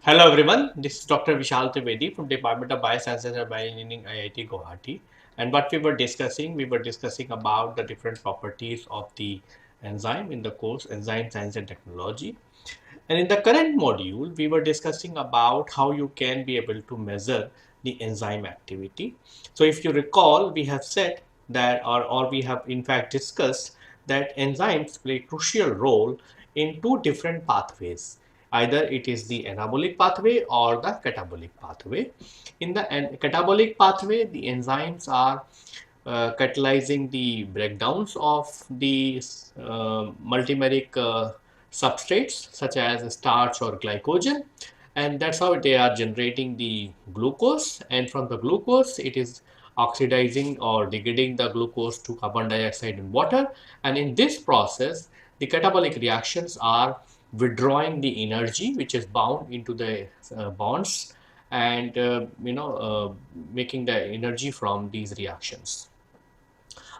Hello everyone, this is Dr. Vishal Trivedi from Department of Biosciences and Bioengineering, IIT Guwahati. And what we were discussing about the different properties of the enzyme in the course Enzyme Science and Technology. And in the current module, we were discussing about how you can be able to measure the enzyme activity. So if you recall, we have said that, or we have in fact discussed that enzymes play a crucial role in two different pathways. Either it is the anabolic pathway or the catabolic pathway. In the catabolic pathway, the enzymes are catalyzing the breakdowns of the multimeric substrates such as starch or glycogen, and that's how they are generating the glucose, and from the glucose it is oxidizing or degrading the glucose to carbon dioxide and water, and in this process the catabolic reactions are withdrawing the energy which is bound into the bonds and making the energy from these reactions.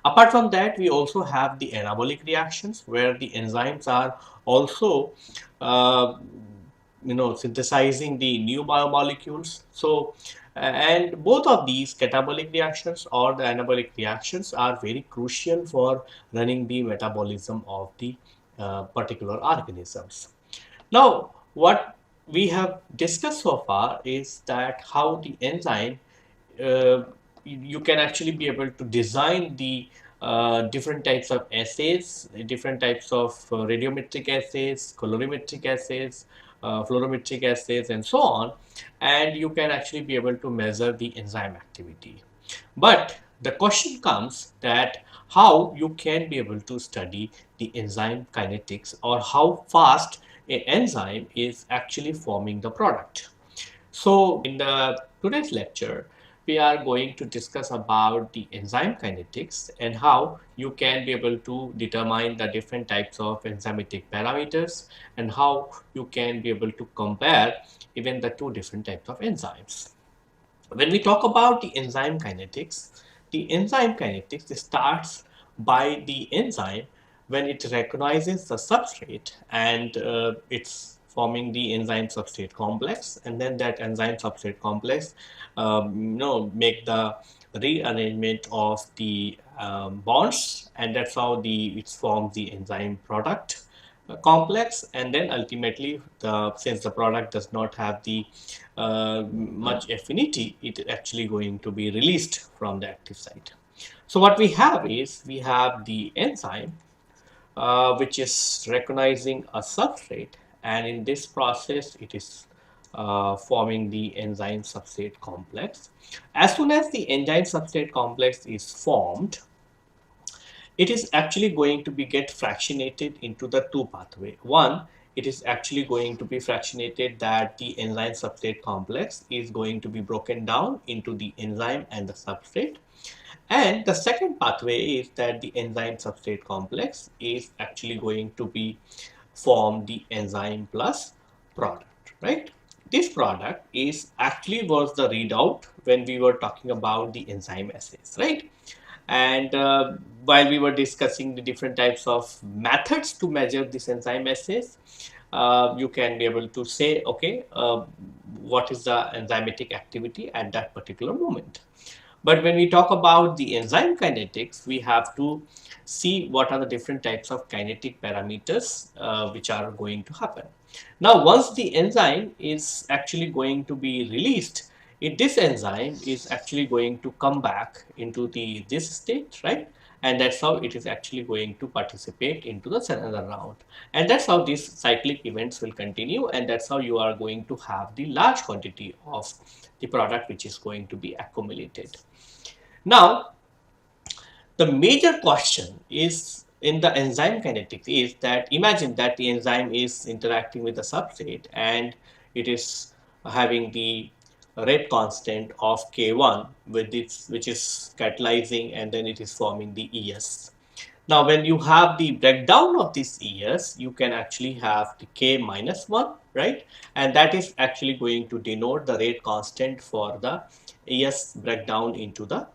Apart from that, we also have the anabolic reactions where the enzymes are also uh, synthesizing the new biomolecules. So and both of these catabolic reactions or the anabolic reactions are very crucial for running the metabolism of the particular organisms. Now, what we have discussed so far is that how the enzyme uh, you can actually be able to design the different types of assays, different types of radiometric assays, colorimetric assays, fluorometric assays, and so on, and you can actually be able to measure the enzyme activity. But the question comes that how you can be able to study the enzyme kinetics or how fast an enzyme is actually forming the product. So in the today's lecture, we are going to discuss about the enzyme kinetics and how you can be able to determine the different types of enzymatic parameters and how you can be able to compare even the two different types of enzymes. When we talk about the enzyme kinetics starts by the enzyme when it recognizes the substrate and it's forming the enzyme substrate complex, and then that enzyme substrate complex make the rearrangement of the bonds, and that's how the it forms the enzyme product complex, and then ultimately since the product does not have the much affinity, it is actually going to be released from the active site. So what we have is we have the enzyme which is recognizing a substrate, and in this process it is forming the enzyme substrate complex. As soon as the enzyme substrate complex is formed, it is actually going to be get fractionated into the two pathway. One, it is actually going to be fractionated that the enzyme substrate complex is going to be broken down into the enzyme and the substrate. And the second pathway is that the enzyme substrate complex is actually going to be form the enzyme plus product, right? This product is actually was the readout when we were talking about the enzyme assays, right? And while we were discussing the different types of methods to measure this enzyme assays, you can be able to say, okay, what is the enzymatic activity at that particular moment. But when we talk about the enzyme kinetics, we have to see what are the different types of kinetic parameters which are going to happen. Now, once the enzyme is actually going to be released, this enzyme is actually going to come back into the this state, right? And that's how it is actually going to participate into the another round. And that's how these cyclic events will continue, and that's how you are going to have the large quantity of the product which is going to be accumulated. Now, the major question is in the enzyme kinetics is that imagine that the enzyme is interacting with the substrate and it is having the rate constant of K1 with its which is catalyzing, and then it is forming the ES. Now, when you have the breakdown of this ES, you can actually have the K minus 1, right? And that is actually going to denote the rate constant for the ES breakdown into the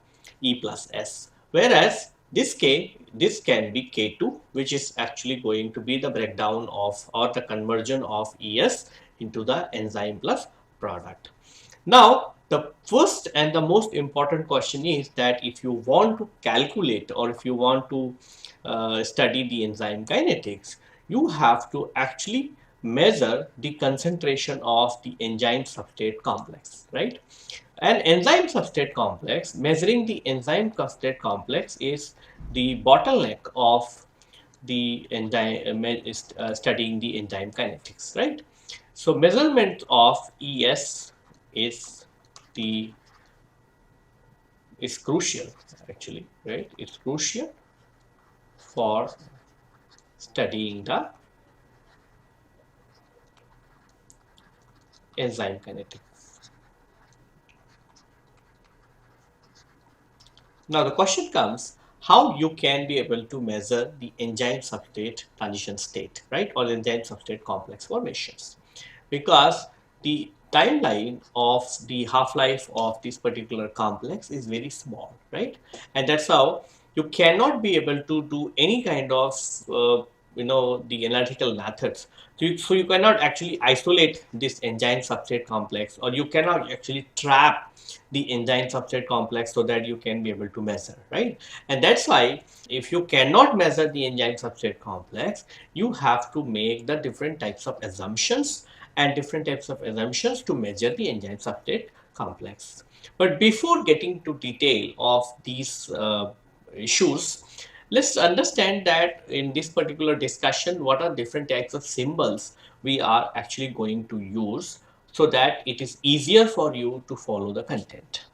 E plus S. Whereas this can be K2, which is actually going to be the breakdown of or the conversion of ES into the enzyme plus product. Now, the first and the most important question is that if you want to calculate or if you want to study the enzyme kinetics, you have to actually measure the concentration of the enzyme substrate complex, right? An enzyme substrate complex, measuring the enzyme substrate complex is the bottleneck of the enzyme studying the enzyme kinetics, right? So measurement of ES is the is crucial actually, right? It's crucial for studying the enzyme kinetics. Now the question comes how you can be able to measure the enzyme substrate transition state, right? Or the enzyme substrate complex formations. Because the timeline of the half-life of this particular complex is very small, right? And that's how you cannot be able to do any kind of the analytical methods. So you cannot actually isolate this enzyme substrate complex, or you cannot actually trap the enzyme substrate complex so that you can be able to measure, right? And that's why if you cannot measure the enzyme substrate complex, you have to make the different types of assumptions and different types of assumptions to measure the enzyme substrate complex. But before getting to detail of these issues, let's understand that in this particular discussion, what are different types of symbols we are actually going to use so that it is easier for you to follow the content.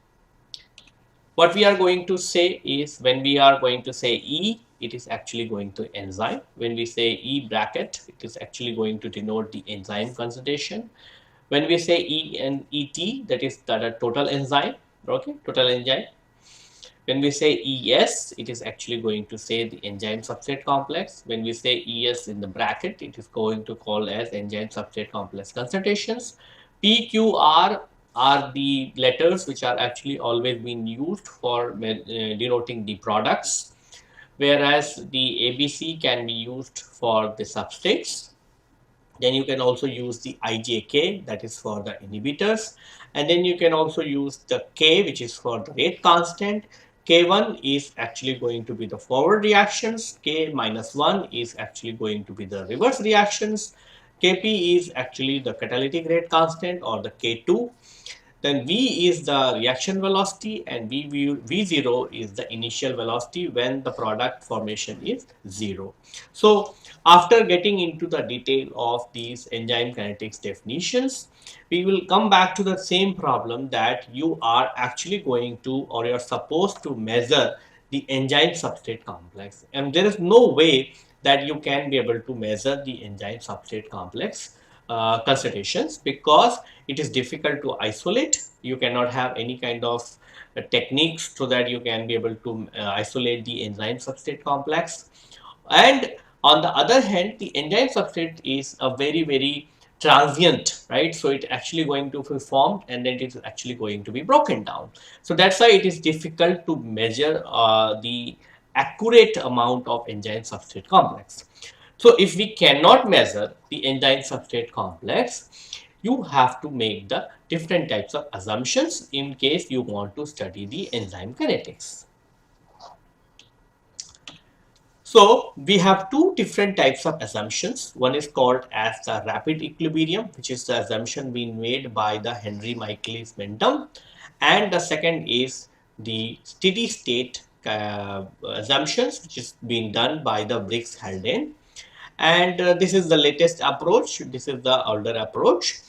What we are going to say is when we are going to say E, it is actually going to enzyme. When we say E bracket, it is actually going to denote the enzyme concentration. When we say E and ET, that is the total enzyme, okay, total enzyme. When we say ES, it is actually going to say the enzyme substrate complex. When we say ES in the bracket, it is going to call as enzyme substrate complex concentrations. PQR are the letters which are actually always being used for denoting the products, whereas the ABC can be used for the substrates. Then you can also use the IJK, that is for the inhibitors. And then you can also use the K, which is for the rate constant. K1 is actually going to be the forward reactions. K minus 1 is actually going to be the reverse reactions. Kp is actually the catalytic rate constant or the K2. Then V is the reaction velocity and V0 is the initial velocity when the product formation is 0. So after getting into the detail of these enzyme kinetics definitions, we will come back to the same problem that you are actually going to or you're supposed to measure the enzyme substrate complex. And there is no way that you can be able to measure the enzyme substrate complex concentrations because it is difficult to isolate. You cannot have any kind of techniques so that you can be able to isolate the enzyme substrate complex. And on the other hand, the enzyme substrate is a very transient, right? So it actually going to be formed and then it is actually going to be broken down. So that's why it is difficult to measure the accurate amount of enzyme substrate complex. So if we cannot measure the enzyme substrate complex, you have to make the different types of assumptions in case you want to study the enzyme kinetics. So we have two different types of assumptions. One is called as the rapid equilibrium, which is the assumption being made by the Henry Michaelis Mendel, and the second is the steady state assumptions, which is being done by the Briggs Haldane. And this is the latest approach. This is the older approach.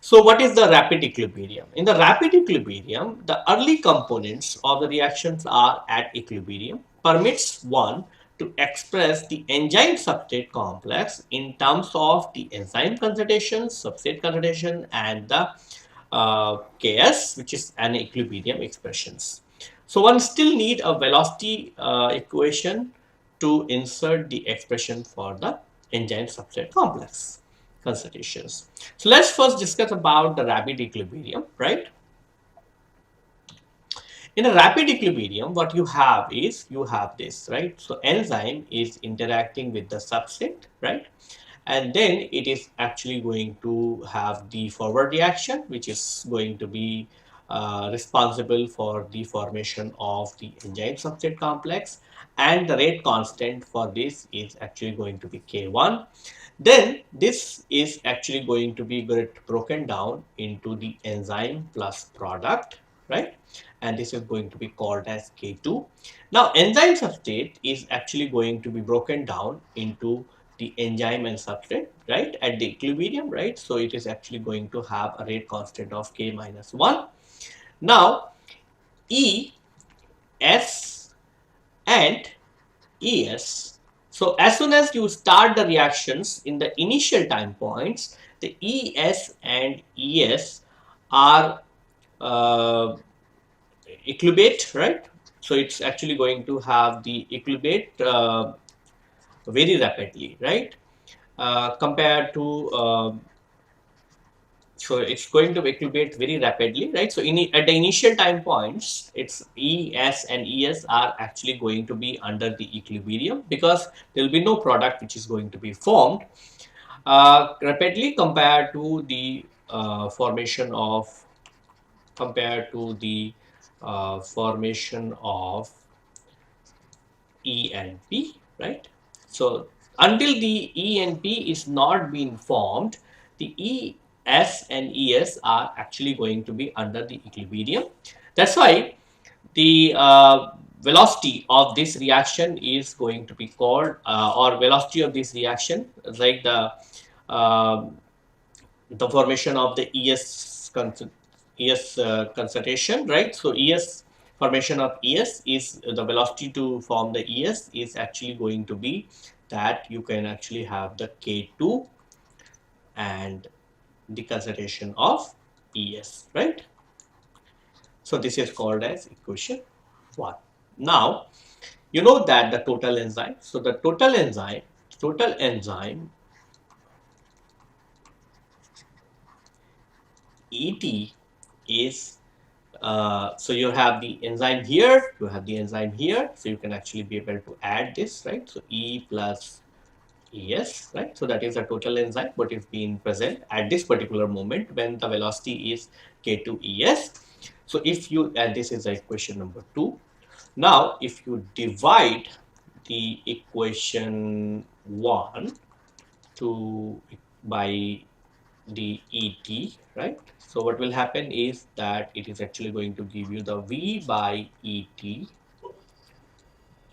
So what is the rapid equilibrium? In the rapid equilibrium, the early components of the reactions are at equilibrium, permits one to express the enzyme substrate complex in terms of the enzyme concentration, substrate concentration, and the Ks, which is an equilibrium expressions. So one still need a velocity equation to insert the expression for the enzyme substrate complex concentrations. So let's first discuss about the rapid equilibrium, right? In a rapid equilibrium, what you have is you have this, right? So enzyme is interacting with the substrate, right? and then it is actually going to have the forward reaction, which is going to be responsible for the formation of the enzyme substrate complex, and the rate constant for this is actually going to be K1. Then this is actually going to be broken down into the enzyme plus product, right? And this is going to be called as K2. Now, enzyme substrate is actually going to be broken down into the enzyme and substrate, right, at the equilibrium, right? So it is actually going to have a rate constant of K minus 1. Now, E, S, and ES. So as soon as you start the reactions in the initial time points, the ES and ES are equilibrate, right? So it's actually going to have the equilibrate very rapidly, right? Compared to so it's going to equilibrate very rapidly, right? So at the initial time points, it's ES and ES are actually going to be under the equilibrium, because there will be no product which is going to be formed rapidly compared to the formation of E and P, right? So until the E and P is not being formed, the E, S and ES are actually going to be under the equilibrium. That's why the velocity of this reaction is going to be called, or velocity of this reaction, like uh, the formation of the ES concentration, right? So ES formation of ES is the velocity to form the ES is actually going to be that you can actually have the K2 and the concentration of ES, right? So this is called as equation 1. Now, you know that the total enzyme, so the total enzyme ET is so you have the enzyme here, you have the enzyme here, so you can actually be able to add this, right? So E plus ES, right? So that is the total enzyme, what is being present at this particular moment when the velocity is K2ES. So if you, and this is equation number 2. Now, if you divide the equation 1 to by the ET, right? So what will happen is that it is actually going to give you the V by ET,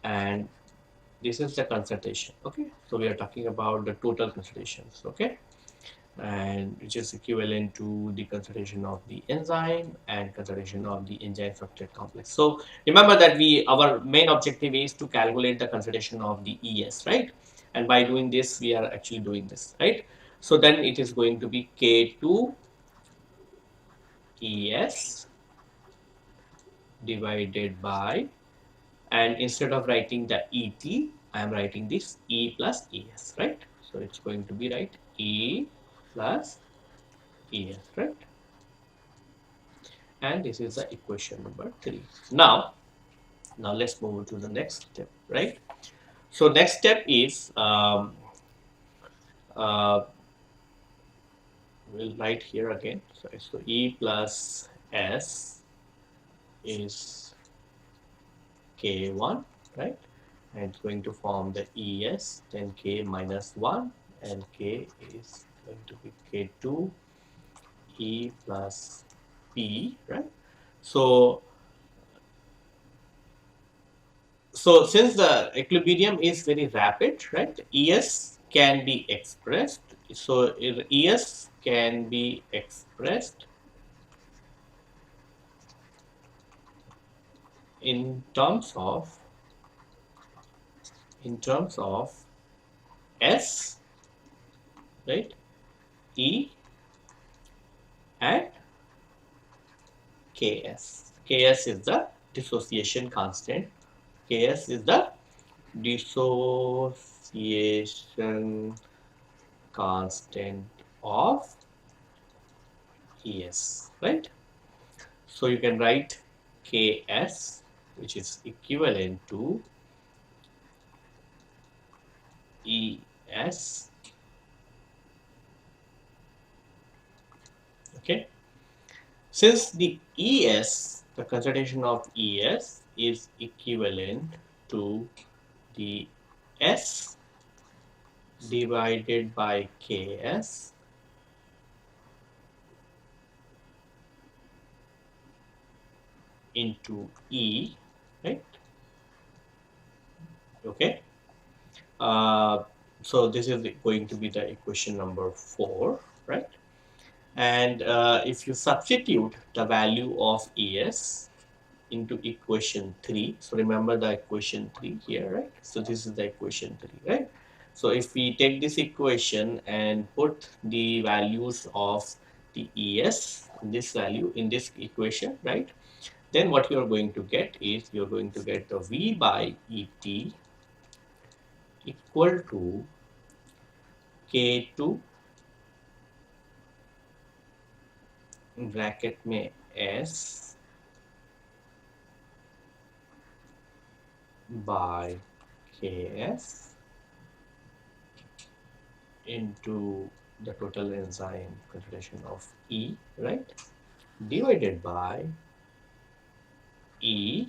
and this is the concentration, okay? So we are talking about the total concentrations, okay? And which is equivalent to the concentration of the enzyme and concentration of the enzyme substrate complex. So remember that our main objective is to calculate the concentration of the ES, right? And by doing this, we are actually doing this, right? So then it is going to be K2 ES divided by, and instead of writing the ET, I am writing this E plus ES, right? So it's going to be right E plus ES, right? And this is the equation number 3. Now let's move to the next step, right? So next step is uh, we'll write here again. So E plus S is K1, right? And it's going to form the ES, then K minus 1, and K is going to be K2 E plus P, right? So since the equilibrium is very rapid, right, ES can be expressed. So ES can be expressed in terms of S, right, E and Ks. Ks is the dissociation constant. Ks is the dissociation constant of ES, right? So you can write Ks, which is equivalent to ES Okay. Since the ES, the concentration of ES is equivalent to the S divided by Ks into E, right? Okay. Uh, so this is going to be the equation number 4, right? And if you substitute the value of ES into equation 3, so remember the equation 3 here, right? So this is the equation 3, right? So if we take this equation and put the values of the ES, this value in this equation, right? Then what you're going to get is you're going to get the V by ET equal to K2 bracket में S by Ks into the total enzyme concentration of E, right? Divided by E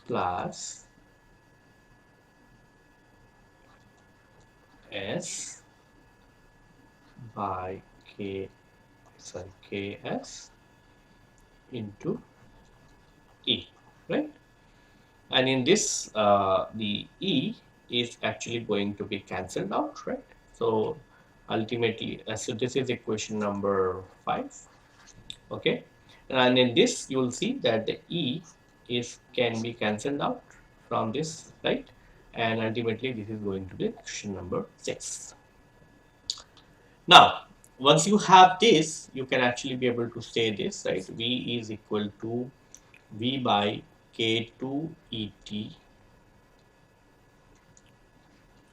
plus S by Ks into E, right? And in this, the E is actually going to be cancelled out, right? So ultimately, so this is equation number 5, okay? And in this, you will see that the E can be cancelled out from this, right? And ultimately, this is going to be equation number 6. Now, once you have this, you can actually be able to say this, right? V is equal to V by K2 ET,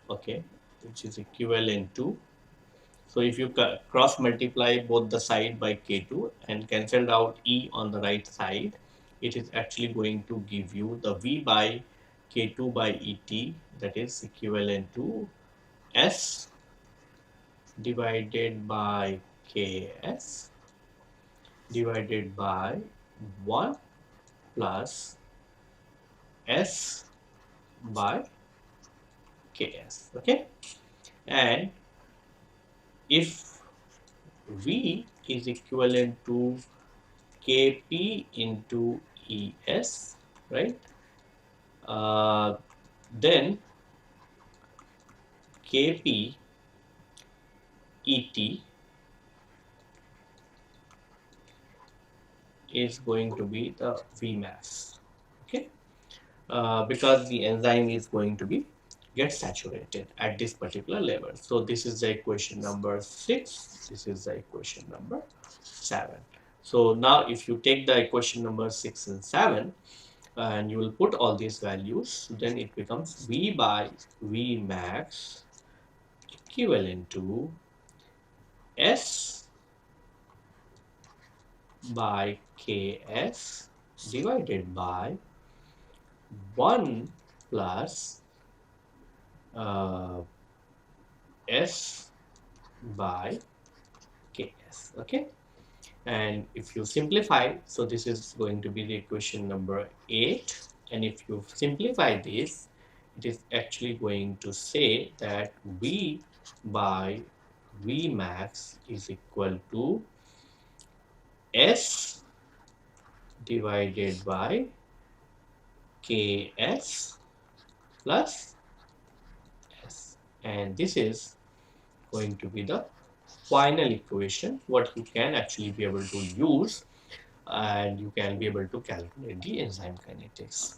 okay, which is equivalent to, so if you cross multiply both the side by K2 and cancel out E on the right side, it is actually going to give you the V by K2 by ET, that is equivalent to S divided by Ks divided by 1 plus S by Ks, okay? And if V is equivalent to Kp into Es, right? Then Kp Et is going to be the Vmax, okay? Because the enzyme is going to be get saturated at this particular level. So this is the equation number 6. This is the equation number 7. So now if you take the equation number 6 and 7 and you will put all these values, then it becomes V by V max equivalent to S by Ks divided by 1 plus S by Ks, okay? And if you simplify, so this is going to be the equation number 8, and if you simplify this, it is actually going to say that V by V max is equal to S divided by Ks plus S, and this is going to be the final equation what you can actually be able to use, and you can be able to calculate the enzyme kinetics.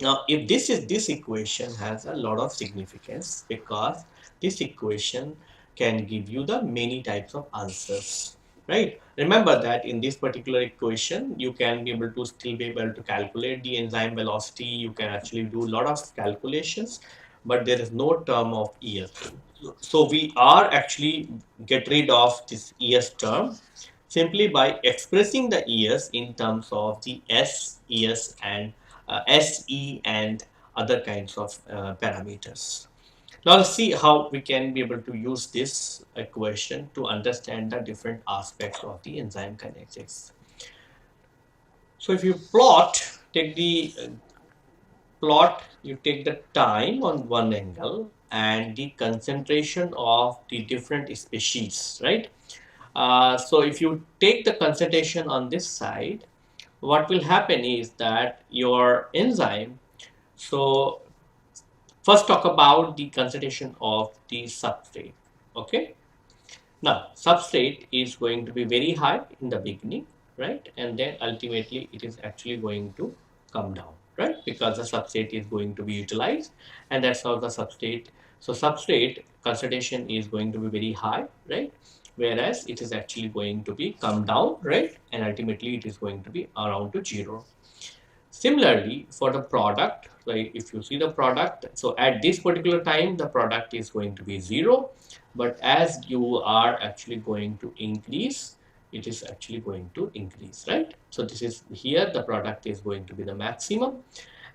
Now, if this equation has a lot of significance because this equation can give you the many types of answers, right? Remember that in this particular equation, you can be able to still be able to calculate the enzyme velocity. You can actually do a lot of calculations, but there is no term of ES. So we are actually get rid of this ES term simply by expressing the ES in terms of the S, ES, and SE and other kinds of parameters. Now let's see how we can be able to use this equation to understand the different aspects of the enzyme kinetics. So if you take the plot, you take the time on one angle and the concentration of the different species, right? So if you take the concentration on this side, what will happen is that your enzyme, so first talk about the concentration of the substrate, okay? Now, substrate is going to be very high in the beginning, right? And then ultimately it is actually going to come down, right? Because the substrate is going to be utilized, and that's how the substrate. So substrate concentration is going to be very high, right? Whereas it is actually going to be come down, right? And ultimately it is going to be around to zero. Similarly, for the product, like if you see the product, so at this particular time, the product is going to be zero, but as you are actually going to increase, it is actually going to increase, right? So this is here, the product is going to be the maximum,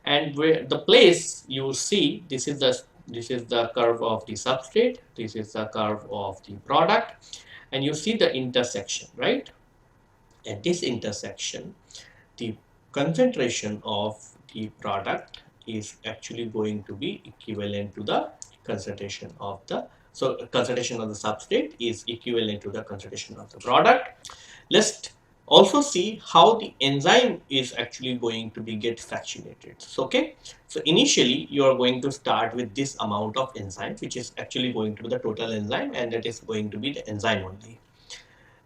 and where the place you see, this is the curve of the substrate, this is the curve of the product, and you see the intersection, right? At this intersection, the concentration of the product is actually going to be equivalent to the concentration of the, so concentration of the substrate is equivalent to the concentration of the product. Let's also see how the enzyme is actually going to be get fractionated. So okay, so initially you are going to start with this amount of enzyme, which is actually going to be the total enzyme, and that is going to be the enzyme only.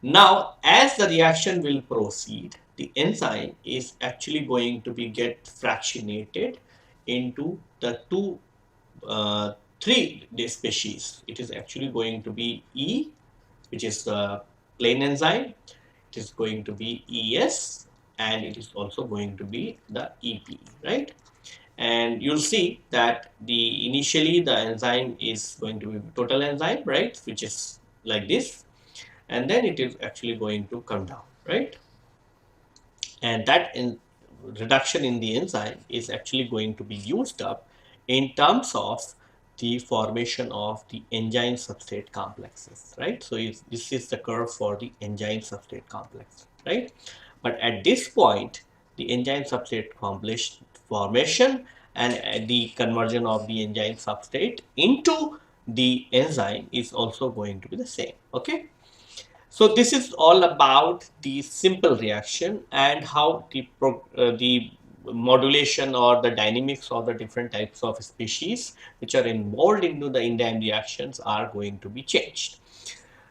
Now, as the reaction will proceed, the enzyme is actually going to be get fractionated into the three species. It is actually going to be E, which is the plain enzyme. It is going to be ES, and it is also going to be the EP, right? And you'll see that the initially the enzyme is going to be total enzyme, right? Which is like this, and then it is actually going to come down, right? And that reduction in the enzyme is actually going to be used up in terms of the formation of the enzyme substrate complexes, right? So this is the curve for the enzyme substrate complex, right? But at this point, the enzyme substrate complex formation and the conversion of the enzyme substrate into the enzyme is also going to be the same, okay? So this is all about the simple reaction and how the modulation or the dynamics of the different types of species which are involved into the enzyme reactions are going to be changed.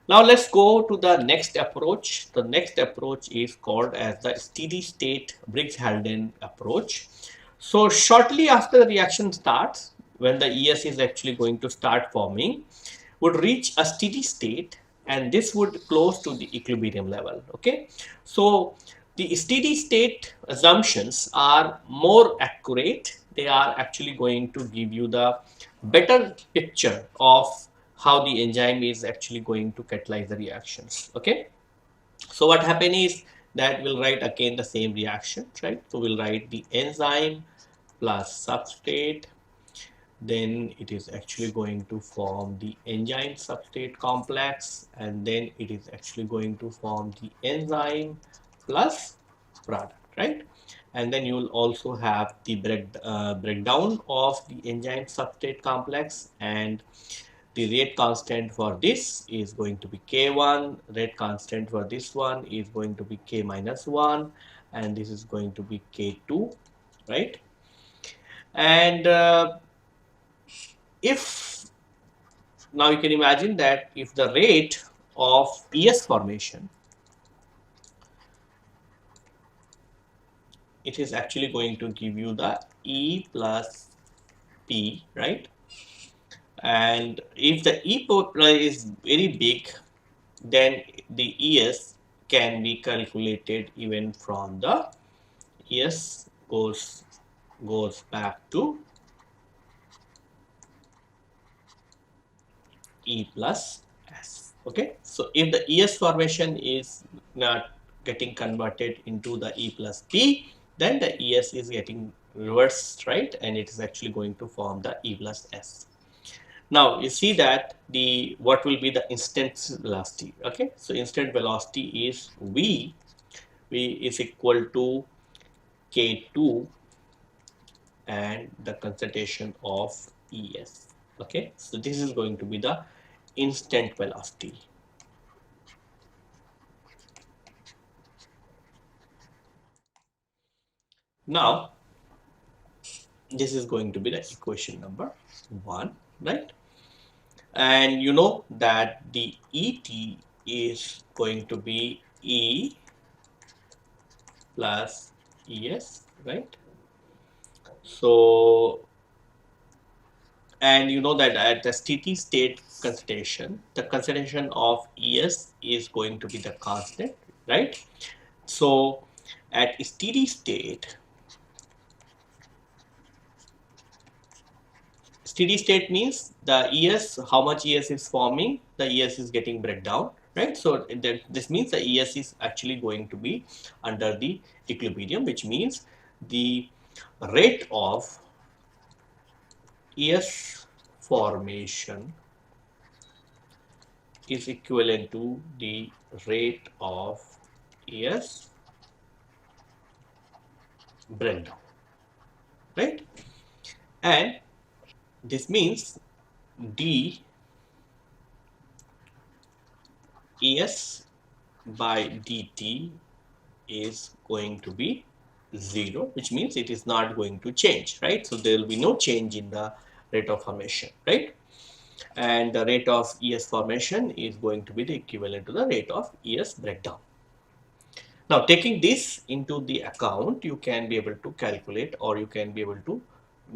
Now let's go to the next approach. The next approach is called as the steady state Briggs-Haldane approach. So shortly after the reaction starts, when the ES is actually going to start forming, would reach a steady state, and this would close to the equilibrium level, okay? So the steady state assumptions are more accurate. They are actually going to give you the better picture of how the enzyme is actually going to catalyze the reactions, okay? So what happen is that we'll write again the same reaction, right? So we'll write the enzyme plus substrate, then it is actually going to form the enzyme substrate complex, and then it is actually going to form the enzyme plus product, right? And then you will also have the breakdown of the enzyme substrate complex, and the rate constant for this is going to be K1, rate constant for this one is going to be K minus 1, and this is going to be K2, right? And if now you can imagine that if the rate of ES formation, it is actually going to give you the E plus P, right? And if the E is very big, then the ES can be calculated even from the ES goes back to E plus S. Okay, so if the ES formation is not getting converted into the E plus P, then the ES is getting reversed, right? And it is actually going to form the E plus S. Now you see that the what will be the instant velocity. Okay, so instant velocity is v is equal to k2 and the concentration of es. Okay, so this is going to be the instant velocity. Now this is going to be the equation number 1, right? And you know that the et is going to be e plus es, right? So, and you know that at the steady state concentration, the concentration of es is going to be the constant, right? So at steady state means the es, how much es is forming, the es is getting breakdown, right? So this means the es is actually going to be under the equilibrium, which means the rate of es formation is equivalent to the rate of es breakdown, right? And this means d es by dt is going to be 0, which means it is not going to change, right? So there will be no change in the rate of formation, right? And the rate of es formation is going to be the equivalent to the rate of es breakdown. Now, taking this into the account, you can be able to calculate, or you can be able to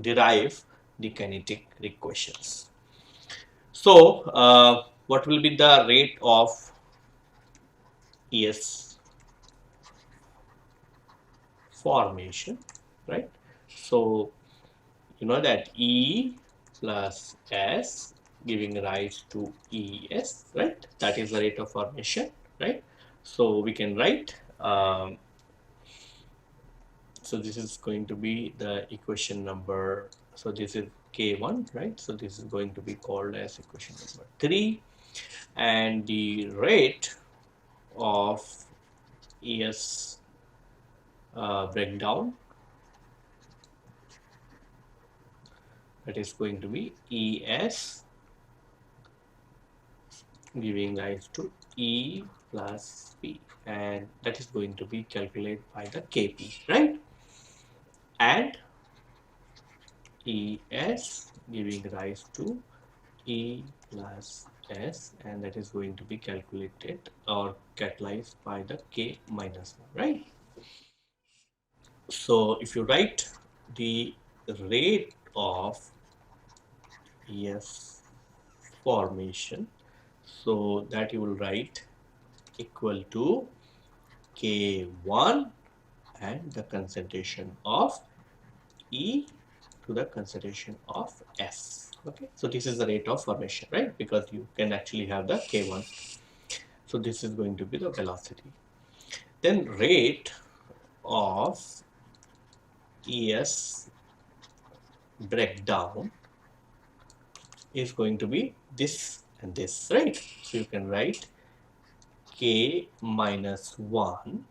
derive the kinetic equations. So, what will be the rate of es formation, right? So, you know that E plus S giving rise to ES, right? That is the rate of formation, right? So we can write, so this is going to be the equation number, so this is K1, right? So this is going to be called as equation number 3, and the rate of ES breakdown, that is going to be ES giving rise to E plus P, and that is going to be calculated by the Kp, right? And Es giving rise to E plus S, and that is going to be calculated or catalyzed by the K minus 1, right? So if you write the rate of Es formation, so that you will write equal to K1 and the concentration of E to the concentration of S. Okay, so this is the rate of formation, right? Because you can actually have the K1. So this is going to be the velocity. Then rate of ES breakdown is going to be this and this, right? So you can write K minus 1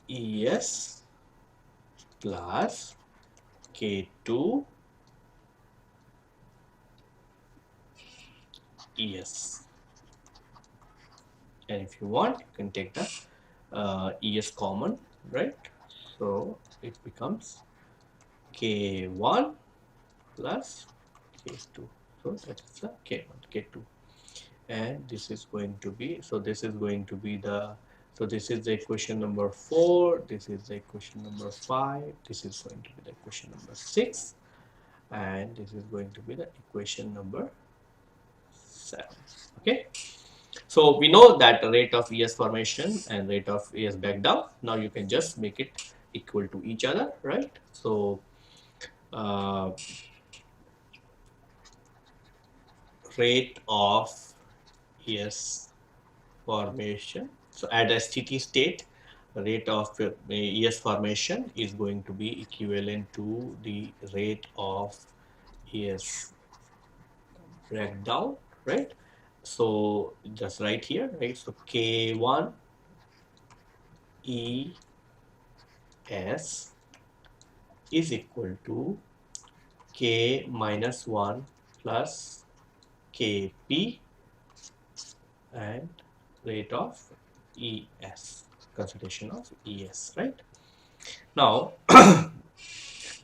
ES plus K2 ES. And if you want, you can take the ES common, right? So it becomes K1 plus K2. So that is the K1, K2. And this is going to be, so this is going to be the, so this is the equation number 4, this is the equation number 5, this is going to be the equation number 6, and this is going to be the equation number 7. Okay. So we know that the rate of ES formation and rate of ES breakdown. Now you can just make it equal to each other, right? So rate of ES formation. So at a steady state, rate of ES formation is going to be equivalent to the rate of is breakdown, right? So just right here, right? So K1 ES is equal to K minus 1 plus Kp and rate of ES, concentration of ES, right? Now,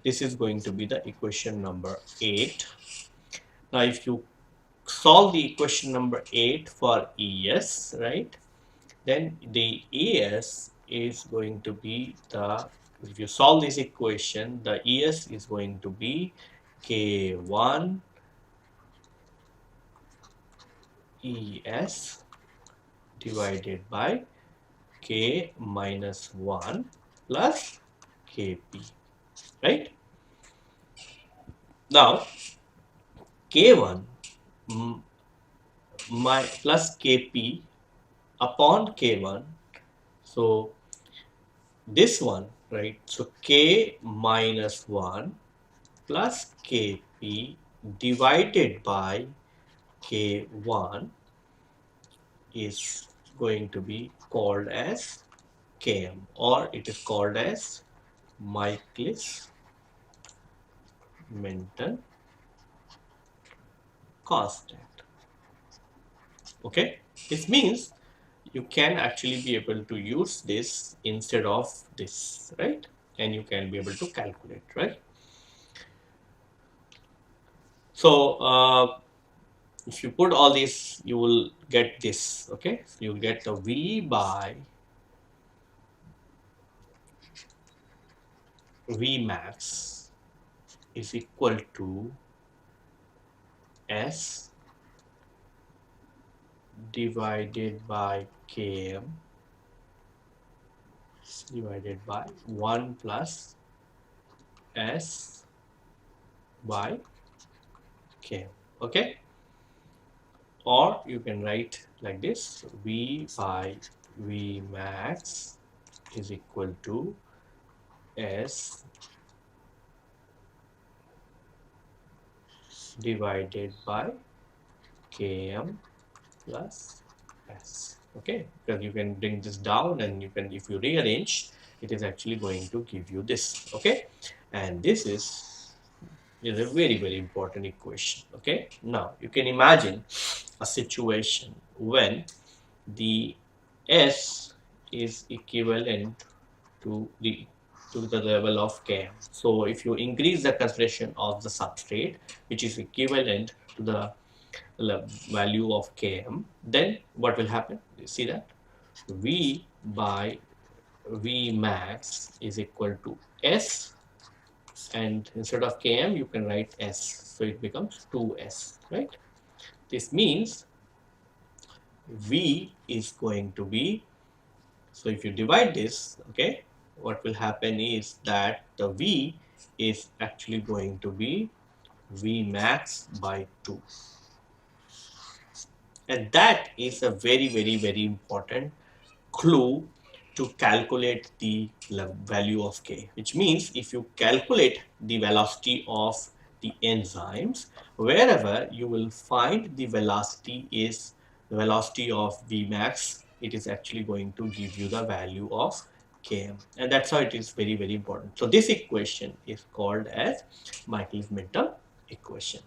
this is going to be the equation number 8. Now, if you solve the equation number 8 for ES, right, then the ES is going to be if you solve this equation, the ES is going to be K1 ES divided by K minus 1 plus Kp, right? Now, K1 plus Kp upon K1. So, this one, right? So, K minus 1 plus Kp divided by K1 is going to be called as Km, or it is called as Michaelis Menten constant. Okay, this means you can actually be able to use this instead of this, right? And you can be able to calculate, right? So if you put all this, you will get this. Okay, so you will get the V by V max is equal to S divided by Km divided by 1 plus S by Km. Okay, or you can write like this: V by V max is equal to S divided by Km plus S. Okay, because you can bring this down, and you can, if you rearrange, it is actually going to give you this. Okay, and this is a very important equation. Okay, now you can imagine a situation when the S is equivalent to the level of Km. So if you increase the concentration of the substrate, which is equivalent to the value of Km, then what will happen? You see that V by V max is equal to S, and instead of Km you can write S, so it becomes 2S, right? This means V is going to be, so if you divide this, okay, what will happen is that the V is actually going to be V max by 2. And that is a very important clue to calculate the value of K, which means if you calculate the velocity of the enzymes, wherever you will find the velocity is the velocity of Vmax, it is actually going to give you the value of Km. And that's how it is very important. So this equation is called as Michaelis-Menten equation.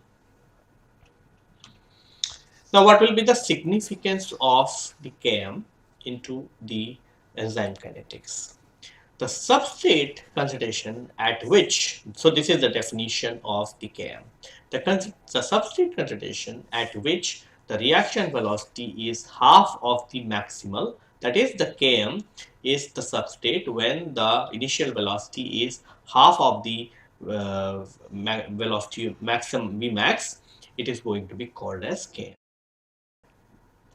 Now, what will be the significance of the Km into the enzyme kinetics? The substrate concentration at which, so this is the definition of the Km. The substrate concentration at which the reaction velocity is half of the maximal, that is the Km is the substrate when the initial velocity is half of the velocity maximum Vmax, it is going to be called as Km.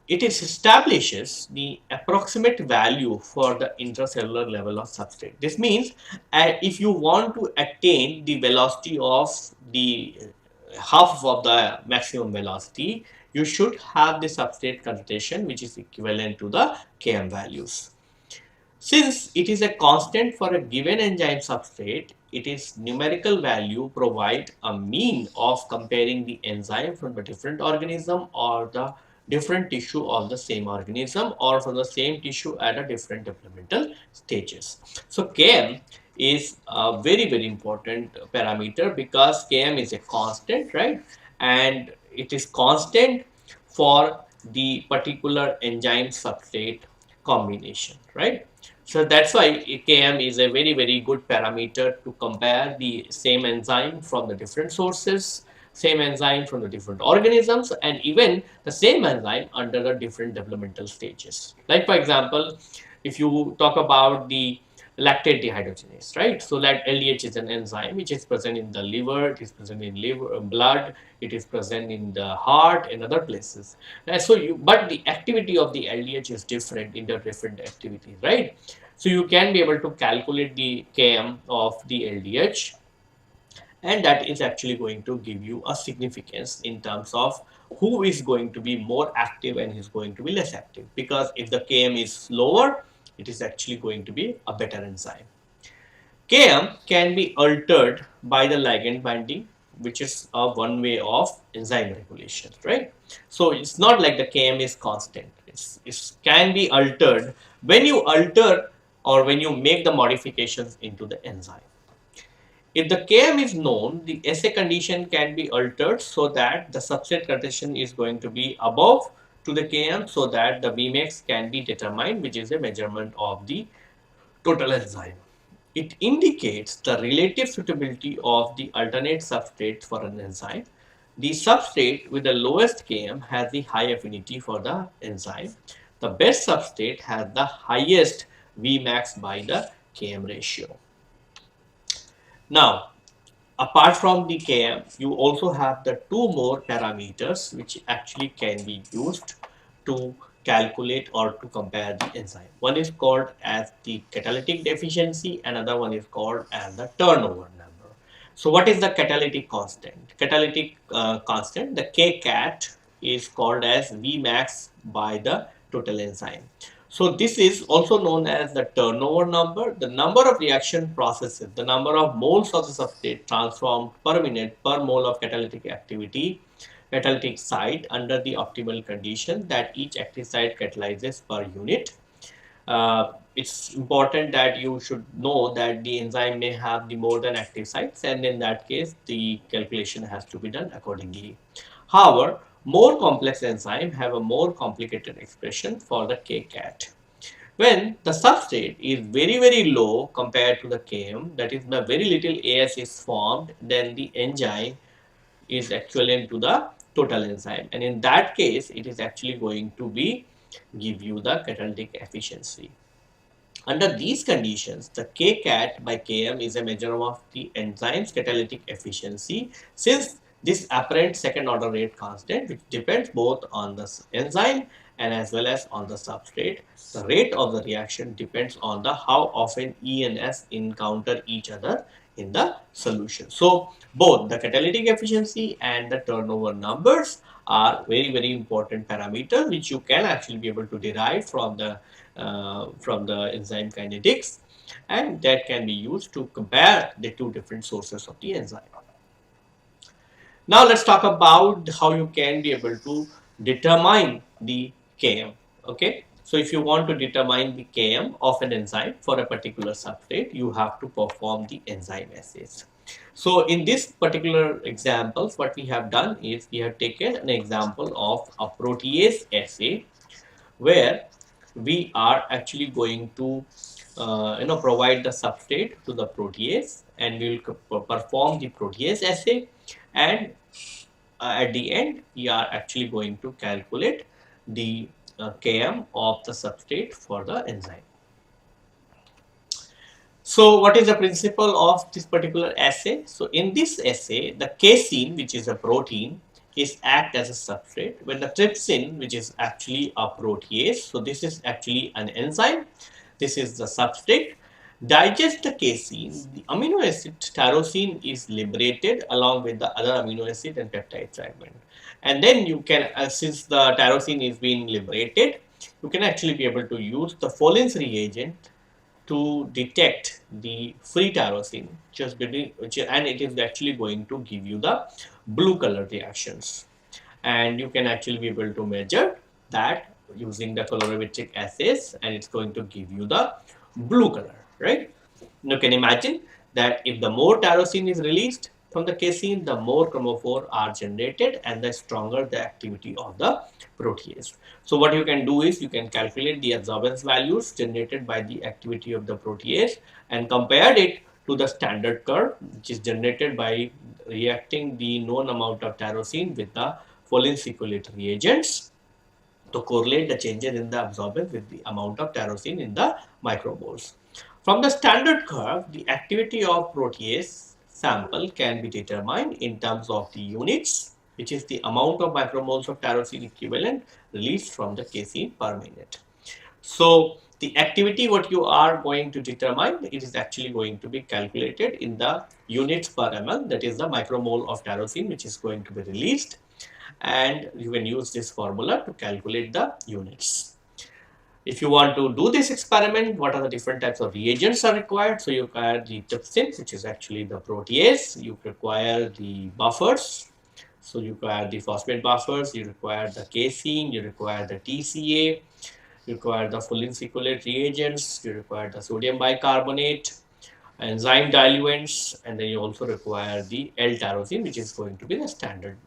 It establishes the approximate value for the intracellular level of substrate. This means if you want to attain the velocity of the half of the maximum velocity, you should have the substrate concentration which is equivalent to the Km values. Since it is a constant for a given enzyme substrate, it is numerical value provide a mean of comparing the enzyme from the different organism or the different tissue of the same organism or from the same tissue at a different developmental stages. So Km is a very important parameter because Km is a constant, right? And it is constant for the particular enzyme substrate combination, right? So that's why Km is a very good parameter to compare the same enzyme from the different sources, same enzyme from the different organisms, and even the same enzyme under the different developmental stages. Like for example, if you talk about the lactate dehydrogenase, right? So that LDH is an enzyme which is present in the liver, it is present in liver, blood, it is present in the heart and other places. But the activity of the LDH is different in the different activities, right? So you can be able to calculate the Km of the LDH, and that is actually going to give you a significance in terms of who is going to be more active and who is going to be less active. Because if the Km is lower, it is actually going to be a better enzyme. Km can be altered by the ligand binding, which is a one way of enzyme regulation, right? So it's not like the Km is constant. It can be altered when you alter or when you make the modifications into the enzyme. If the Km is known, the assay condition can be altered so that the substrate concentration is going to be above to the Km so that the Vmax can be determined, which is a measurement of the total enzyme. It indicates the relative suitability of the alternate substrate for an enzyme. The substrate with the lowest Km has the high affinity for the enzyme. The best substrate has the highest Vmax by the Km ratio. Now, apart from the Km, you also have the two more parameters which actually can be used to calculate or to compare the enzyme. One is called as the catalytic deficiency, another one is called as the turnover number. So what is the catalytic constant? Catalytic constant, the Kcat is called as Vmax by the total enzyme. So this is also known as the turnover number, the number of reaction processes, the number of moles of the substrate transformed per minute per mole of catalytic activity, catalytic site under the optimal condition that each active site catalyzes per unit. It's important that you should know that the enzyme may have the more than active sites, and in that case the calculation has to be done accordingly. However, more complex enzymes have a more complicated expression for the Kcat. When the substrate is very low compared to the Km, that is the very little AS is formed, then the enzyme is equivalent to the total enzyme, and in that case it is actually going to be give you the catalytic efficiency. Under these conditions, the Kcat by Km is a measure of the enzyme's catalytic efficiency, since this apparent second order rate constant, which depends both on the enzyme and as well as on the substrate. The rate of the reaction depends on the how often E and S encounter each other in the solution. So both the catalytic efficiency and the turnover numbers are very important parameters which you can actually be able to derive from the enzyme kinetics, and that can be used to compare the two different sources of the enzyme. Now let's talk about how you can be able to determine the Km. Okay, so if you want to determine the Km of an enzyme for a particular substrate, you have to perform the enzyme assays. So in this particular examples, what we have done is we have taken an example of a protease assay where we are actually going to provide the substrate to the protease, and we will perform the protease assay, and at the end we are actually going to calculate the Km of the substrate for the enzyme. So what is the principle of this particular assay? So in this assay, the casein, which is a protein, is act as a substrate, when the trypsin, which is actually a protease, so this is actually an enzyme, this is the substrate, digest the casein, the amino acid tyrosine is liberated along with the other amino acid and peptide fragment. And then you can, since the tyrosine is being liberated, you can actually be able to use the Folins reagent to detect the free tyrosine just between, and it is actually going to give you the blue color reactions, and you can actually be able to measure that using the colorimetric assays, and it's going to give you the blue color, right? You can imagine that if the more tyrosine is released from the casein, the more chromophore are generated and the stronger the activity of the protease. So what you can do is you can calculate the absorbance values generated by the activity of the protease and compare it to the standard curve, which is generated by reacting the known amount of tyrosine with the Folin circulate reagents to correlate the changes in the absorbance with the amount of tyrosine in the micromoles. From the standard curve, the activity of protease sample can be determined in terms of the units, which is the amount of micromoles of tyrosine equivalent released from the casein per minute. So the activity what you are going to determine, it is actually going to be calculated in the units per ml, that is the micromole of tyrosine which is going to be released, and you can use this formula to calculate the units. If you want to do this experiment, what are the different types of reagents are required? So you require the trypsin, which is actually the protease. You require the buffers. So you require the phosphate buffers. You require the casein. You require the TCA. You require the Folin circulate reagents. You require the sodium bicarbonate, enzyme diluents, and then you also require the L-tyrosine, which is going to be the standard.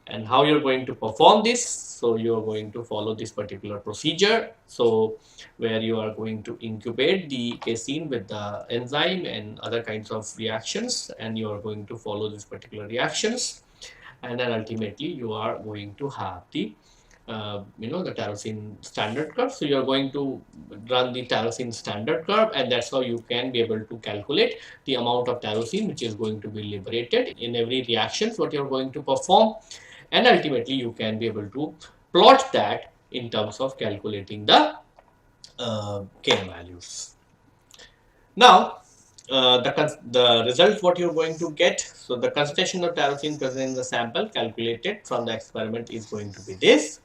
And how you're going to perform this, so you're going to follow this particular procedure, so where you are going to incubate the casein with the enzyme and other kinds of reactions, and you are going to follow these particular reactions, and then ultimately you are going to have the the tyrosine standard curve. So you are going to run the tyrosine standard curve, and that's how you can be able to calculate the amount of tyrosine which is going to be liberated in every reaction what you are going to perform, and ultimately you can be able to plot that in terms of calculating the Km values. Now, the result what you're going to get, so the concentration of tyrosine present in the sample calculated from the experiment is going to be this,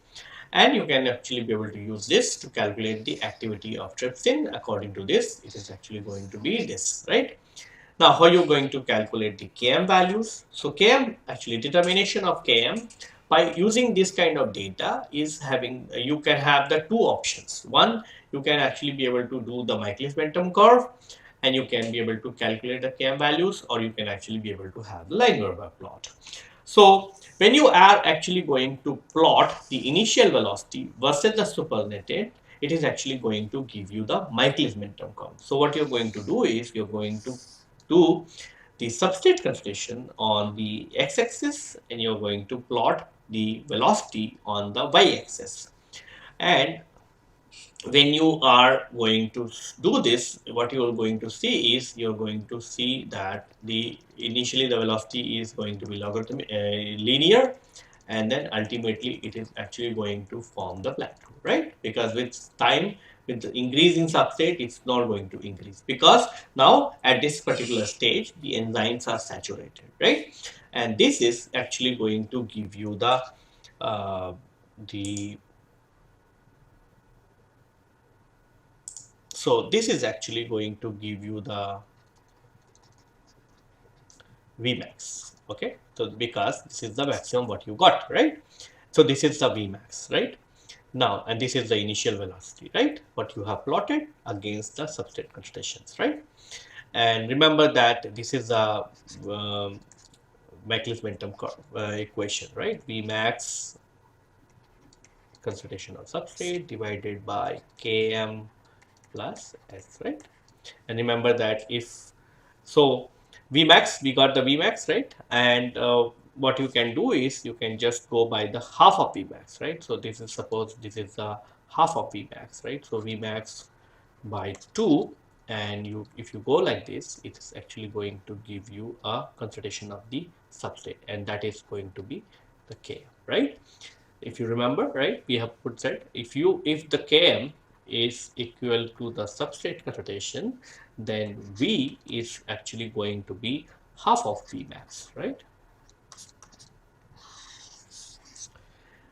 and you can actually be able to use this to calculate the activity of trypsin. According to this, it is actually going to be this, right? Now, how you're going to calculate the Km values? So Km, actually determination of Km by using this kind of data is having, you can have the two options. One, you can actually be able to do the Michaelis-Menten curve, and you can be able to calculate the Km values, or you can actually be able to have the line Gerber plot. So when you are actually going to plot the initial velocity versus the supernatant, it is actually going to give you the Michaelis-Menten curve. So what you're going to do is you're going to do the substrate concentration on the x-axis, and you're going to plot the velocity on the y-axis. And when you are going to do this, what you are going to see is you're going to see that the initially the velocity is going to be logarithmic linear, and then ultimately it is actually going to form the plateau, right? Because with time, with the increase in substrate, it's not going to increase, because now at this particular stage the enzymes are saturated, right? And this is actually going to give you the so this is actually going to give you the Vmax, okay? So because this is the maximum what you got, right? So this is the Vmax, right? Now, and this is the initial velocity, right? What you have plotted against the substrate concentrations, right? And remember that this is the Michaelis-Menten equation, right? Vmax concentration of substrate divided by Km plus S, right? And remember that if so Vmax, we got the Vmax, right? And what you can do is you can just go by the half of Vmax, right? So this is, suppose this is the half of Vmax, right? So Vmax by 2, and you, if you go like this, it is actually going to give you a concentration of the substrate, and that is going to be the Km, right? If you remember, right, we have put said if the Km is equal to the substrate concentration, then V is actually going to be half of Vmax, right?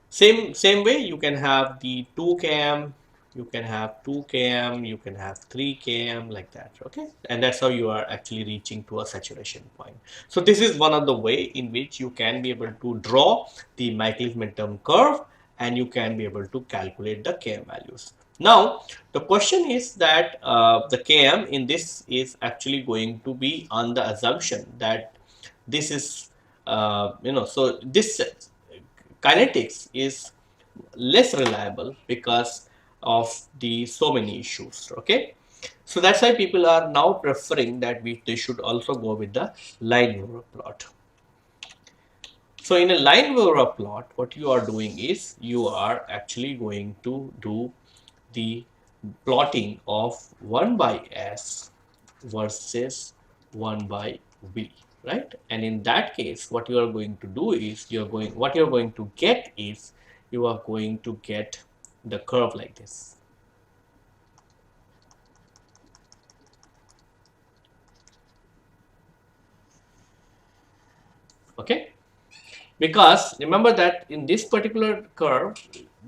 Same way you can have the 2 Km you can have 2 km, you can have 3 km, like that. Okay, and that's how you are actually reaching to a saturation point. So this is one of the way in which you can be able to draw the Michaelis Menten curve, and you can be able to calculate the km values. Now the question is that the km in this is actually going to be on the assumption that this is so this kinetics is less reliable because of the so many issues. Okay, so that's why people are now preferring that they should also go with the line Weaver plot. So in a line Weaver plot, what you are doing is you are actually going to do the plotting of 1 by S versus 1 by V, right? And in that case, what you are going to do is what you're going to get is you are going to get the curve like this. Okay, because remember that in this particular curve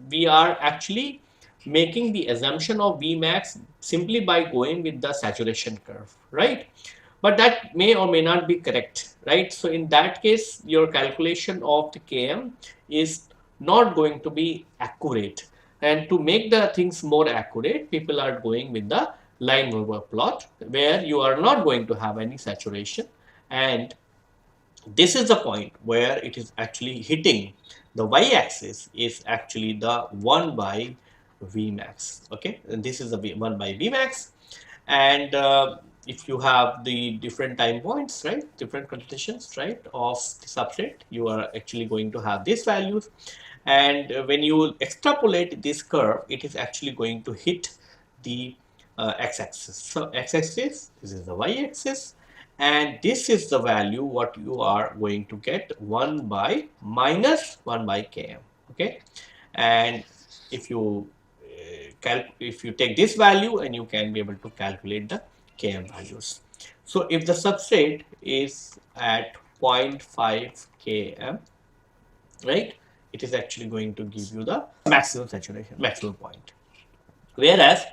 we are actually making the assumption of Vmax simply by going with the saturation curve, right? But that may or may not be correct, right? So in that case your calculation of the km is not going to be accurate, and to make the things more accurate, people are going with the line Weaver plot where you are not going to have any saturation, and this is the point where it is actually hitting the y-axis is actually the 1 by Vmax. Okay, and this is the 1 by Vmax, and if you have the different time points, right, different conditions, right, of the substrate, you are actually going to have these values, and when you extrapolate this curve, it is actually going to hit the x-axis. So x-axis, this is the y-axis, and this is the value what you are going to get 1 by minus 1 by km. Okay, and if you if you take this value, and you can be able to calculate the km values. So if the substrate is at 0.5 km, right, it is actually going to give you the maximum saturation, maximum point. Whereas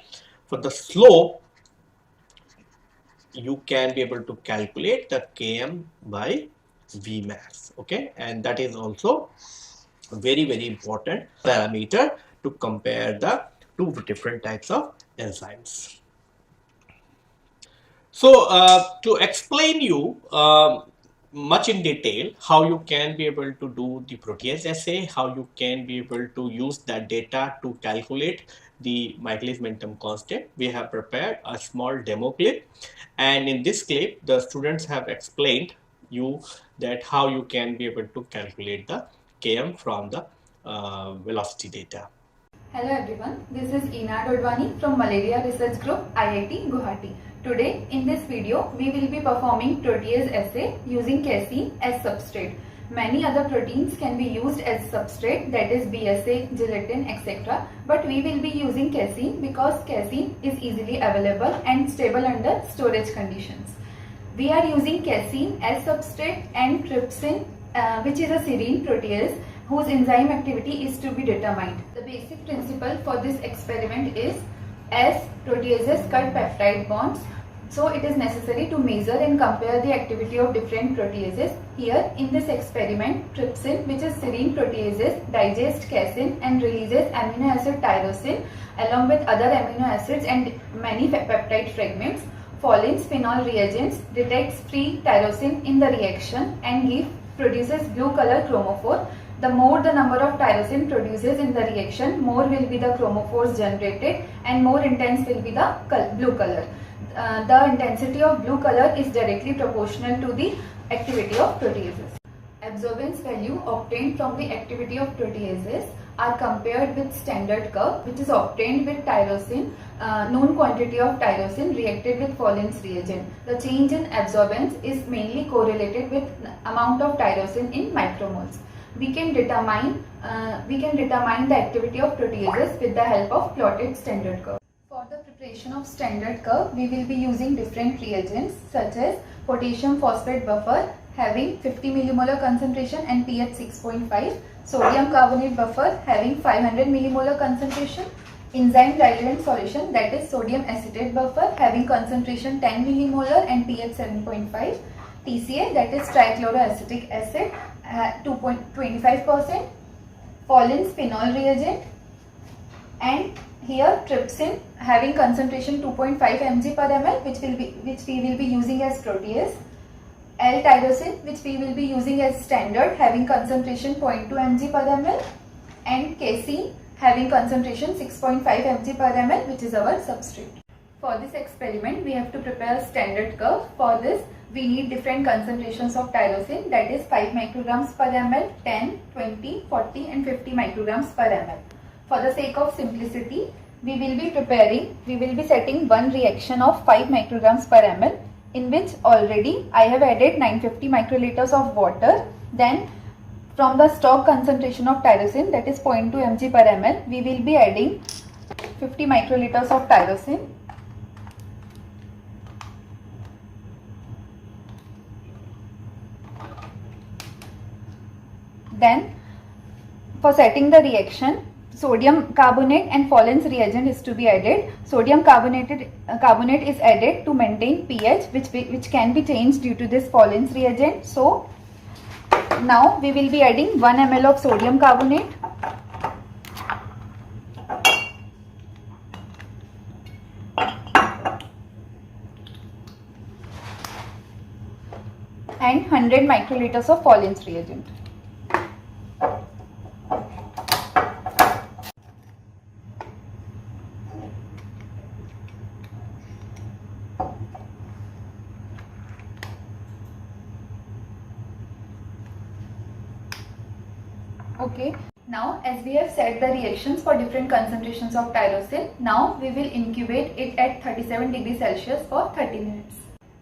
for the slope, you can be able to calculate the km by Vmax. Okay, and that is also a very, very important parameter to compare the two different types of enzymes. So to explain you much in detail how you can be able to do the protease assay, how you can be able to use that data to calculate the Michaelis Menten constant, we have prepared a small demo clip, and in this clip the students have explained you that how you can be able to calculate the Km from the velocity data. Hello everyone, this is Ina Dodwani from Malaria Research Group, IIT Guwahati. Today in this video, we will be performing protease assay using casein as substrate. Many other proteins can be used as substrate, that is BSA, gelatin, etc. But we will be using casein because casein is easily available and stable under storage conditions. We are using casein as substrate and trypsin, which is a serine protease, whose enzyme activity is to be determined. The basic principle for this experiment is, as proteases cut peptide bonds, so it is necessary to measure and compare the activity of different proteases. Here in this experiment, trypsin, which is serine proteases, digests casein and releases amino acid tyrosine along with other amino acids and many peptide fragments. Follins phenol reagents detects free tyrosine in the reaction and produces blue color chromophore. The more the number of tyrosine produces in the reaction, more will be the chromophores generated and more intense will be the blue color. The intensity of blue color is directly proportional to the activity of proteases. Absorbance value obtained from the activity of proteases are compared with standard curve, which is obtained with tyrosine, known quantity of tyrosine reacted with Follins reagent. The change in absorbance is mainly correlated with amount of tyrosine in micromoles. We can determine the activity of proteases with the help of plotted standard curve. For the preparation of standard curve, we will be using different reagents such as potassium phosphate buffer having 50 millimolar concentration and pH 6.5, sodium carbonate buffer having 500 millimolar concentration, enzyme diluent solution, that is sodium acetate buffer having concentration 10 millimolar and pH 7.5. TCA, that is trichloroacetic acid, 2.25%. Paulin's phenol reagent, and here trypsin having concentration 2.5 mg per ml, which we will be using as protease. L-tyrosine, which we will be using as standard, having concentration 0.2 mg per ml, and casein having concentration 6.5 mg per ml, which is our substrate. For this experiment, we have to prepare a standard curve. For this, we need different concentrations of tyrosine, that is 5 micrograms per ml, 10, 20, 40 and 50 micrograms per ml. For the sake of simplicity, we will be setting one reaction of 5 micrograms per ml, in which already I have added 950 microliters of water. Then from the stock concentration of tyrosine, that is 0.2 mg per ml, we will be adding 50 microliters of tyrosine. Then for setting the reaction, sodium carbonate and Paulin's reagent is to be added. Sodium carbonate is added to maintain pH, which can be changed due to this Paulin's reagent. So now we will be adding 1 ml of sodium carbonate and 100 microliters of Paulin's reagent. Okay, now as we have set the reactions for different concentrations of tyrosine, now we will incubate it at 37 degrees Celsius for 30 minutes.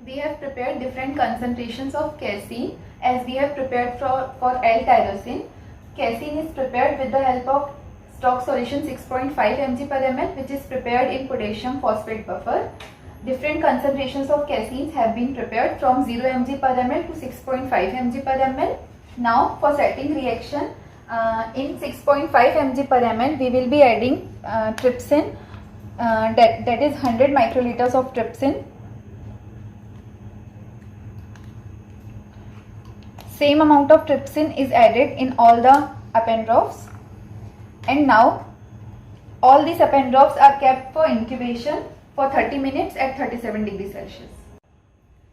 We have prepared different concentrations of casein as we have prepared for L-tyrosine. Casein is prepared with the help of stock solution 6.5 mg per ml, which is prepared in potassium phosphate buffer. Different concentrations of caseins have been prepared from 0 mg per ml to 6.5 mg per ml. Now for setting reaction, in 6.5 mg per ml, we will be adding trypsin, that is 100 microliters of trypsin. Same amount of trypsin is added in all the appendraufs, and now all these appendraufs are kept for incubation for 30 minutes at 37 degrees Celsius.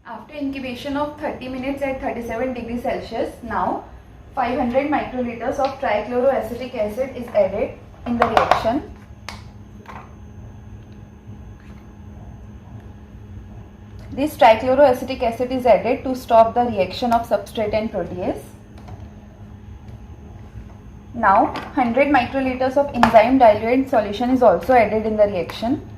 After incubation of 30 minutes at 37 degrees Celsius, now 500 microliters of trichloroacetic acid is added in the reaction. This trichloroacetic acid is added to stop the reaction of substrate and protease. Now 100 microliters of enzyme diluent solution is also added in the reaction.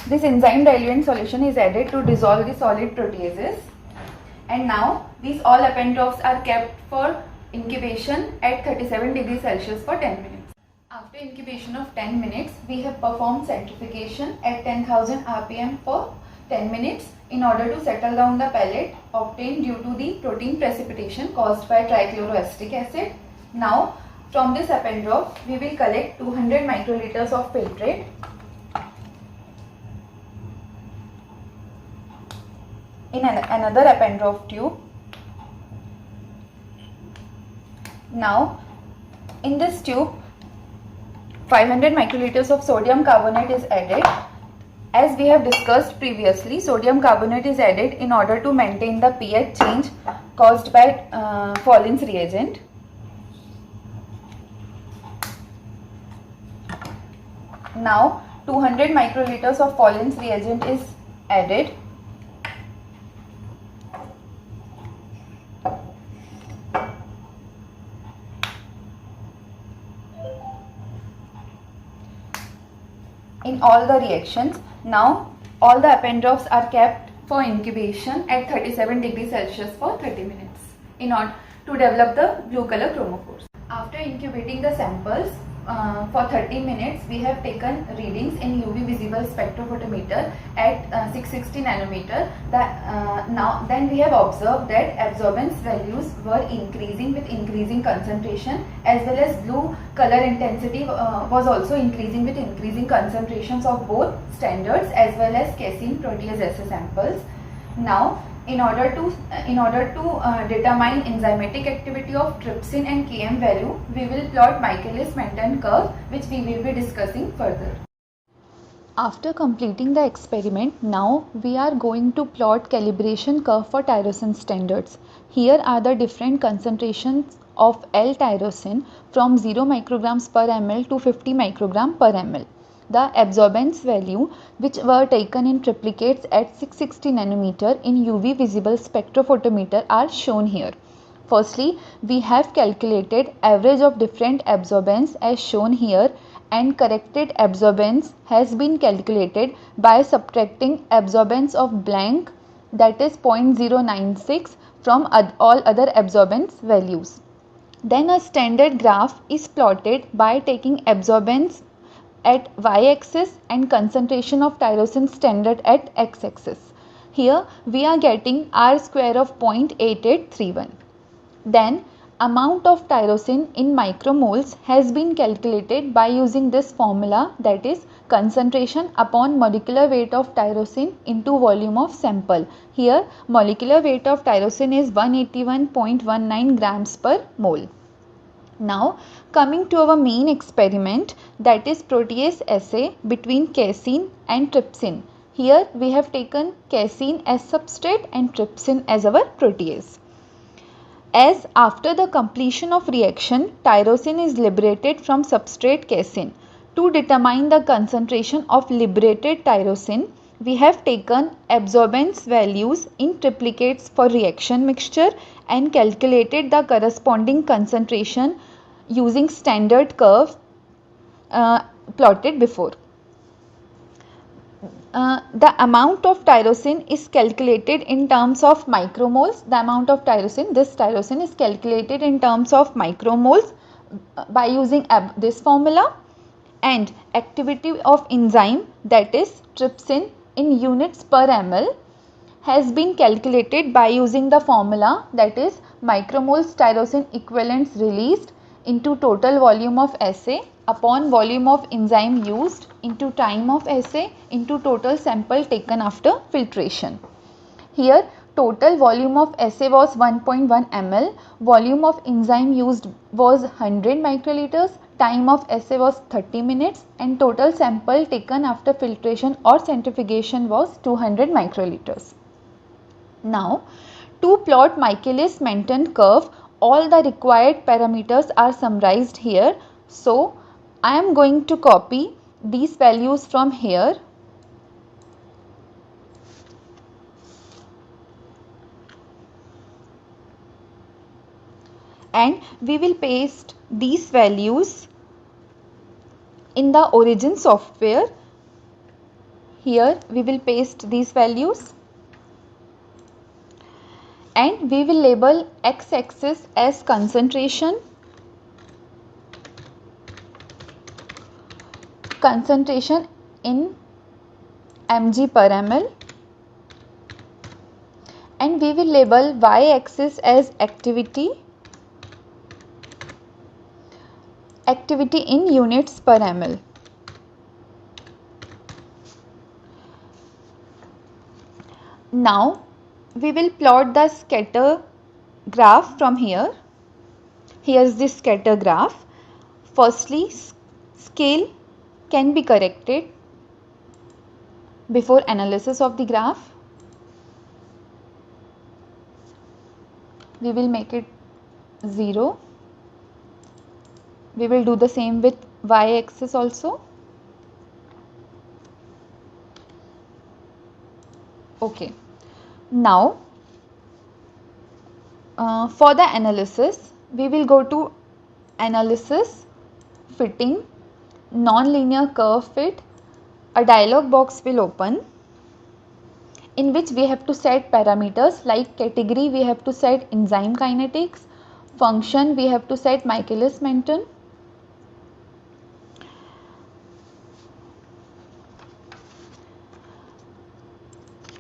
This enzyme diluent solution is added to dissolve the solid proteases, and now these all appendraufs are kept for incubation at 37 degrees Celsius for 10 minutes. After incubation of 10 minutes, we have performed centrifugation at 10,000 rpm for 10 minutes in order to settle down the pellet obtained due to the protein precipitation caused by trichloroacetic acid. Now from this appendrauf, we will collect 200 microliters of filtrate. In another appendrauf tube. Now in this tube 500 microliters of sodium carbonate is added. As we have discussed previously, sodium carbonate is added in order to maintain the pH change caused by Paulin's reagent. Now 200 microliters of Paulin's reagent is added. In all the reactions, now all the appendraufs are kept for incubation at 37 degrees Celsius for 30 minutes in order to develop the blue color chromophores. After incubating the samples, for 30 minutes we have taken readings in UV visible spectrophotometer at 660 nanometer. Then we have observed that absorbance values were increasing with increasing concentration, as well as blue color intensity was also increasing with increasing concentrations of both standards as well as casein protease assay samples. Now, in order to determine enzymatic activity of trypsin and Km value, we will plot Michaelis-Menten curve, which we will be discussing further. After completing the experiment, now we are going to plot calibration curve for tyrosine standards. Here are the different concentrations of L-tyrosine from 0 micrograms per ml to 50 microgram per ml. The absorbance value which were taken in triplicates at 660 nanometer in UV visible spectrophotometer are shown here. Firstly, we have calculated average of different absorbance as shown here, and corrected absorbance has been calculated by subtracting absorbance of blank, that is 0.096, from all other absorbance values. Then a standard graph is plotted by taking absorbance at y-axis and concentration of tyrosine standard at x-axis. Here we are getting R square of 0.8831. Then amount of tyrosine in micromoles has been calculated by using this formula, that is concentration upon molecular weight of tyrosine into volume of sample. Here molecular weight of tyrosine is 181.19 grams per mole. Now coming to our main experiment, that is protease assay between casein and trypsin. Here we have taken casein as substrate and trypsin as our protease. As after the completion of reaction, tyrosine is liberated from substrate casein. To determine the concentration of liberated tyrosine, we have taken absorbance values in triplicates for reaction mixture and calculated the corresponding concentration using standard curve plotted before. The amount of tyrosine is calculated in terms of micromoles. The amount of tyrosine, this tyrosine is calculated in terms of micromoles by using this formula, and activity of enzyme, that is trypsin, in units per ml has been calculated by using the formula, that is micromoles tyrosine equivalents released into total volume of assay upon volume of enzyme used into time of assay into total sample taken after filtration. Here total volume of assay was 1.1 ml, volume of enzyme used was 100 microliters, time of assay was 30 minutes, and total sample taken after filtration or centrifugation was 200 microliters. Now to plot Michaelis-Menten curve, all the required parameters are summarized here. So I am going to copy these values from here and we will paste these values in the origin software. Here we will paste these values and we will label x-axis as concentration, concentration in mg per ml, and we will label y-axis as activity, activity in units per ml. Now we will plot the scatter graph from here. Here is the scatter graph. Firstly, scale can be corrected before analysis of the graph. We will make it 0. We will do the same with y-axis also. Okay. Now for the analysis, we will go to analysis, fitting, non-linear curve fit. A dialog box will open in which we have to set parameters like category we have to set enzyme kinetics, function we have to set Michaelis-Menten,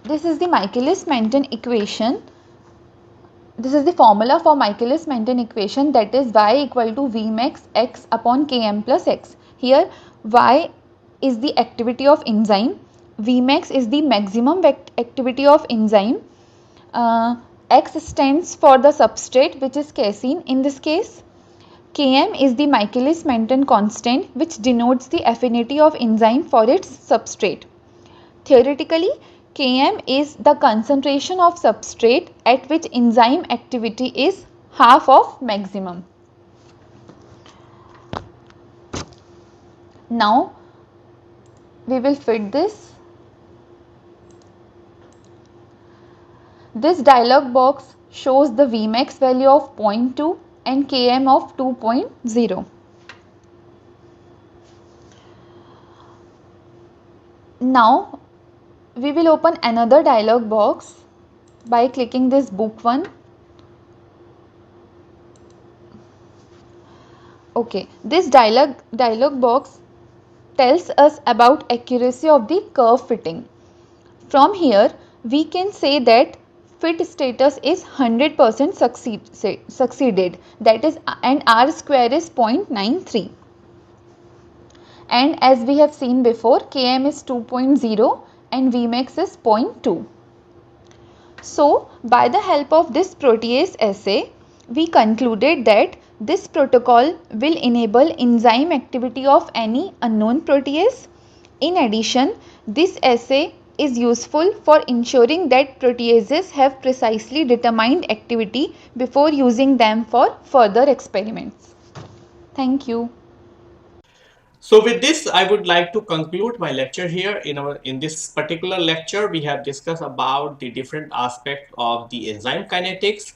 this is the Michaelis-Menten equation. This is the formula for Michaelis-Menten equation, that is y equal to Vmax x upon Km plus x. Here y is the activity of enzyme, Vmax is the maximum activity of enzyme, x stands for the substrate which is casein in this case, Km is the Michaelis-Menten constant which denotes the affinity of enzyme for its substrate. Theoretically, Km is the concentration of substrate at which enzyme activity is half of maximum. Now we will fit this. This dialog box shows the Vmax value of 0.2 and Km of 2.0. Now we will open another dialog box by clicking this book one. Okay, this dialog box tells us about accuracy of the curve fitting. From here we can say that fit status is 100% succeeded, that is, and R square is 0.93, and as we have seen before, Km is 2.0 and Vmax is 0.2. So by the help of this protease assay, we concluded that this protocol will enable enzyme activity of any unknown protease. In addition, this assay is useful for ensuring that proteases have precisely determined activity before using them for further experiments. Thank you. So with this, I would like to conclude my lecture here. In this particular lecture, we have discussed about the different aspects of the enzyme kinetics.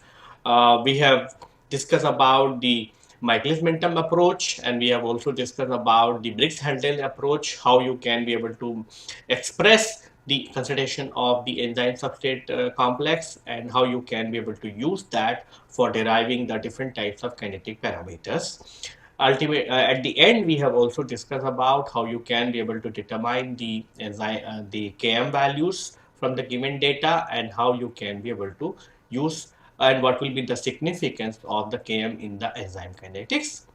We have discussed about the Michaelis-Menten approach, and we have also discussed about the Briggs-Haldane approach, how you can be able to express the concentration of the enzyme substrate complex, and how you can be able to use that for deriving the different types of kinetic parameters. At the end, we have also discussed about how you can be able to determine the enzyme, the Km values from the given data, and how you can be able to use and what will be the significance of the Km in the enzyme kinetics.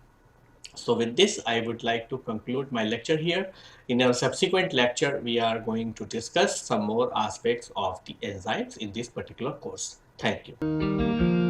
So with this, I would like to conclude my lecture here. In our subsequent lecture, we are going to discuss some more aspects of the enzymes in this particular course. Thank you.